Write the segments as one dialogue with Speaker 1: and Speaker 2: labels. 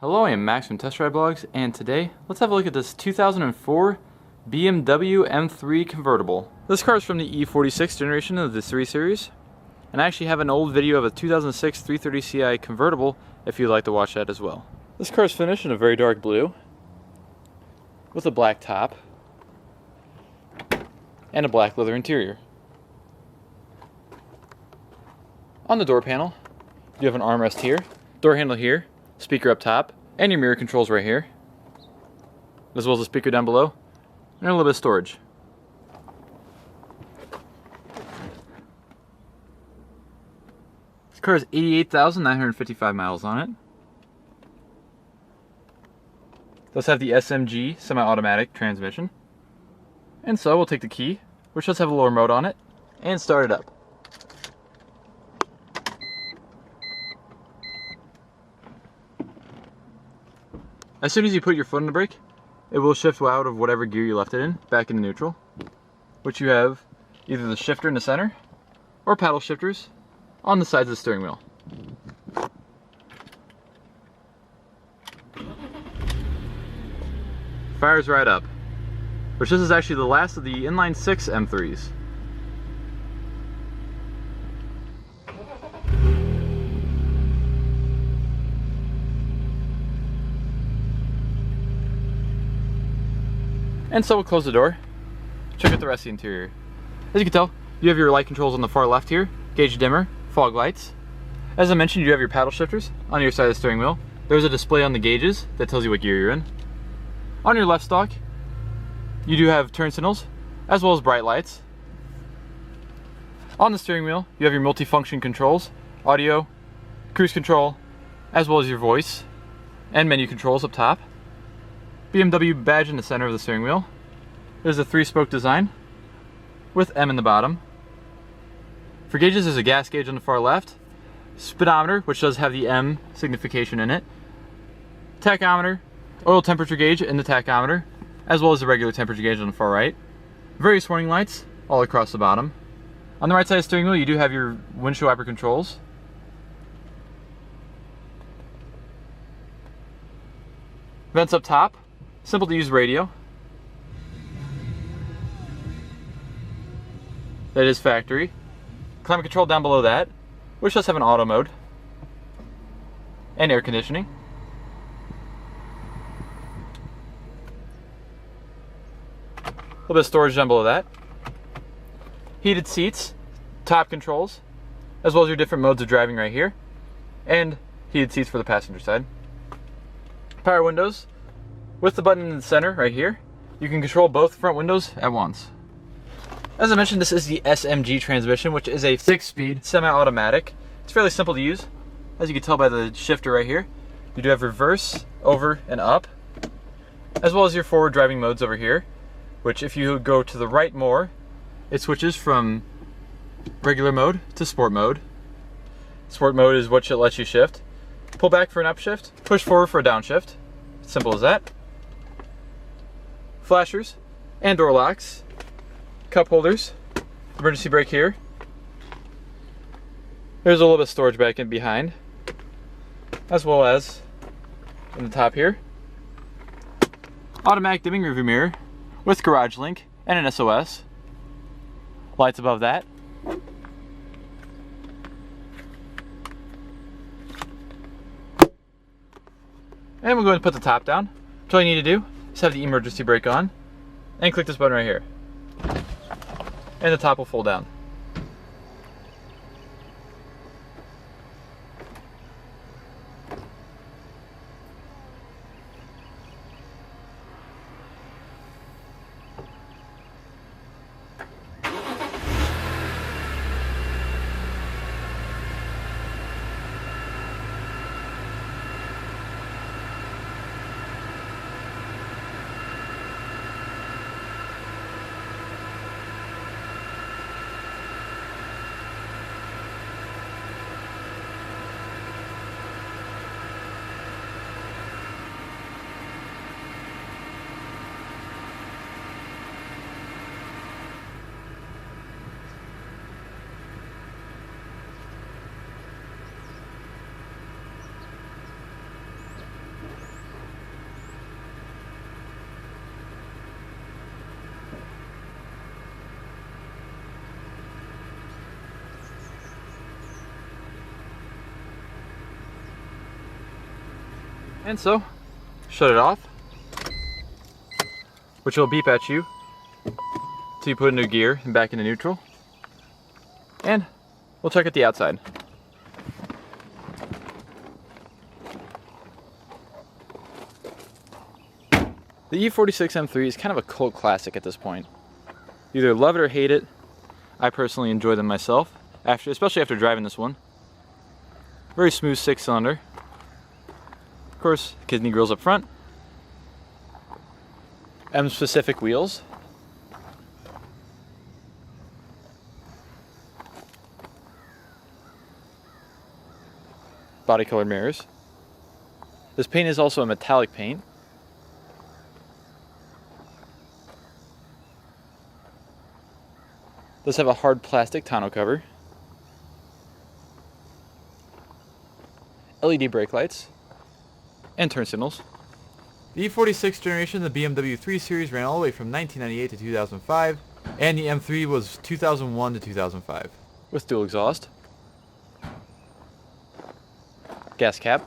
Speaker 1: Hello, I am Max from Test Drive Blogs, and today let's have a look at this 2004 BMW M3 Convertible. This car is from the E46 generation of the 3 Series, and I actually have an old video of a 2006 330ci Convertible if you'd like to watch that as well. This car is finished in a very dark blue with a black top and a black leather interior. On the door panel, you have an armrest here, door handle here, speaker up top, and your mirror controls right here, as well as a speaker down below, and a little bit of storage. This car has 88,955 miles on it. It does have the SMG semi-automatic transmission. And so we'll take the key, which does have a little remote on it, and start it up. As soon as you put your foot on the brake, it will shift out of whatever gear you left it in, back into neutral, which you have either the shifter in the center, or paddle shifters on the sides of the steering wheel. Fires right up, which this is actually the last of the inline 6 M3s. And so we'll close the door, check out the rest of the interior. As you can tell, you have your light controls on the far left here, gauge dimmer, fog lights. As I mentioned, you have your paddle shifters on your side of the steering wheel. There's a display on the gauges that tells you what gear you're in. On your left stalk, you do have turn signals, as well as bright lights. On the steering wheel, you have your multifunction controls, audio, cruise control, as well as your voice, and menu controls up top. BMW badge in the center of the steering wheel. There's a 3-spoke design with M in the bottom. For gauges, there's a gas gauge on the far left, speedometer, which does have the M signification in it, tachometer, oil temperature gauge in the tachometer, as well as the regular temperature gauge on the far right. Various warning lights all across the bottom. On the right side of the steering wheel, you do have your windshield wiper controls. Vents up top. Simple to use radio. That is factory. Climate control down below that, which does have an auto mode. And air conditioning. A little bit of storage down below that. Heated seats, top controls, as well as your different modes of driving right here. And heated seats for the passenger side. Power windows. With the button in the center right here, you can control both front windows at once. As I mentioned, this is the SMG transmission, which is a 6-speed semi-automatic. It's fairly simple to use. As you can tell by the shifter right here, you do have reverse, over, and up, as well as your forward driving modes over here, which if you go to the right more, it switches from regular mode to sport mode. Sport mode is what lets you shift. Pull back for an upshift, push forward for a downshift. Simple as that. Flashers and door locks, cup holders, emergency brake here. There's a little bit of storage back in behind, as well as in the top here. Automatic dimming rearview mirror with garage link and an SOS. Lights above that. And we'll go ahead and put the top down. That's all you need to do is have the emergency brake on and click this button right here. And the top will fold down. And so, shut it off, which will beep at you till you put into gear and back into neutral. And we'll check out the outside. The E46 M3 is kind of a cult classic at this point. You either love it or hate it. I personally enjoy them myself, especially after driving this one. Very smooth 6-cylinder. Of course, kidney grills up front. M-specific wheels. Body colored mirrors. This paint is also a metallic paint. Does have a hard plastic tonneau cover. LED brake lights. And turn signals. The E46 generation of the BMW 3 Series ran all the way from 1998 to 2005, and the M3 was 2001 to 2005. With dual exhaust. Gas cap.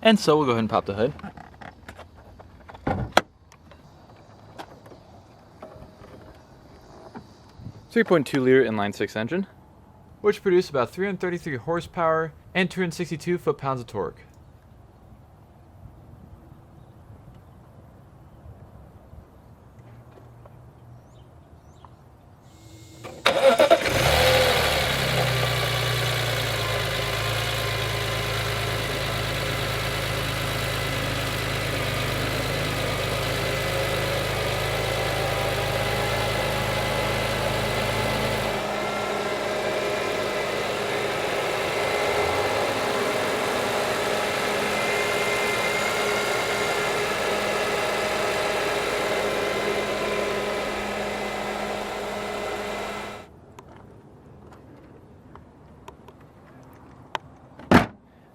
Speaker 1: And so we'll go ahead and pop the hood. .2-liter inline-six engine, which produced about 333 horsepower and 262 foot-pounds of torque.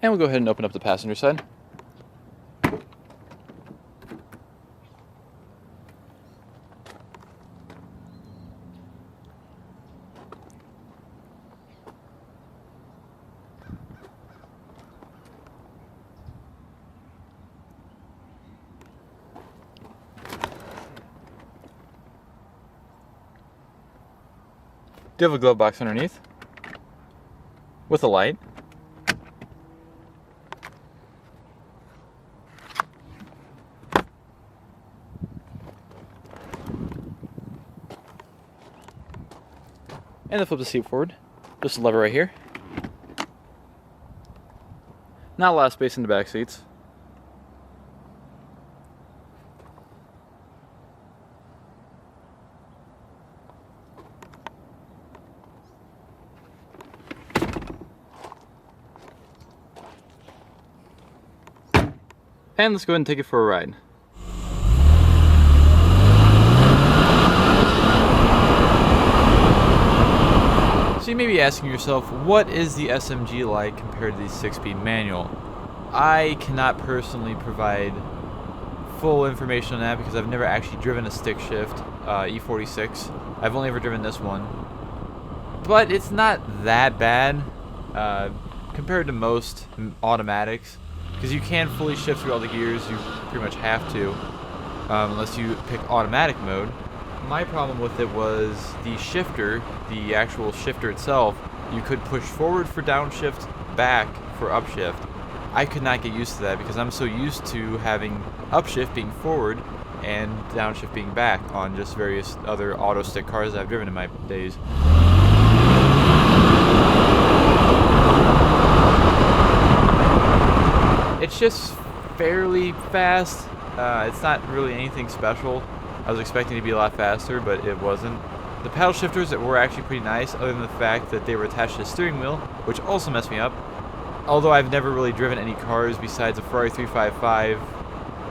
Speaker 1: And we'll go ahead and open up the passenger side. Do have a glove box underneath with a light. And then flip the seat forward. Just a lever right here. Not a lot of space in the back seats. And let's go ahead and take it for a ride. So you may be asking yourself, what is the SMG like compared to the 6-speed manual? I cannot personally provide full information on that because I've never actually driven a stick shift E46. I've only ever driven this one. But it's not that bad compared to most automatics, because you can fully shift through all the gears. You pretty much have to, unless you pick automatic mode. My problem with it was the shifter, the actual shifter itself. You could push forward for downshift, back for upshift. I could not get used to that because I'm so used to having upshift being forward and downshift being back on just various other auto stick cars that I've driven in my days. It's just fairly fast. It's not really anything special. I was expecting it to be a lot faster, but it wasn't. The paddle shifters were actually pretty nice, other than the fact that they were attached to the steering wheel, which also messed me up. Although I've never really driven any cars besides a Ferrari 355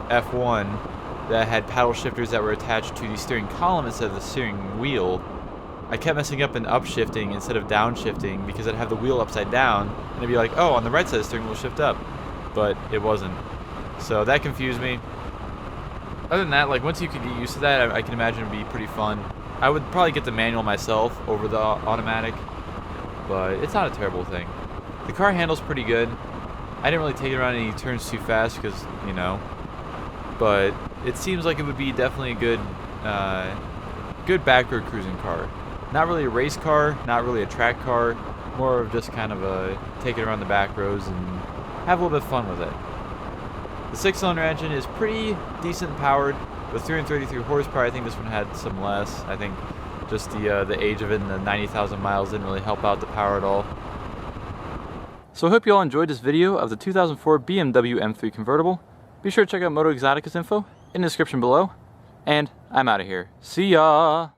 Speaker 1: F1 that had paddle shifters that were attached to the steering column instead of the steering wheel, I kept messing up and upshifting instead of downshifting because I'd have the wheel upside down, and it'd be like, oh, on the right side the steering wheel shift up, but it wasn't. So that confused me. Other than that, like once you can get used to that, I can imagine it'd be pretty fun. I would probably get the manual myself over the automatic, but it's not a terrible thing. The car handles pretty good. I didn't really take it around any turns too fast because, you know, but it seems like it would be definitely a good, good back road cruising car. Not really a race car, not really a track car, more of just kind of a take it around the back roads and have a little bit of fun with it. The 6-cylinder engine is pretty decent powered. With 333 horsepower, I think this one had some less. I think just the age of it and the 90,000 miles didn't really help out the power at all. So I hope you all enjoyed this video of the 2004 BMW M3 Convertible. Be sure to check out MotoeXotica's info in the description below. And I'm out of here. See ya!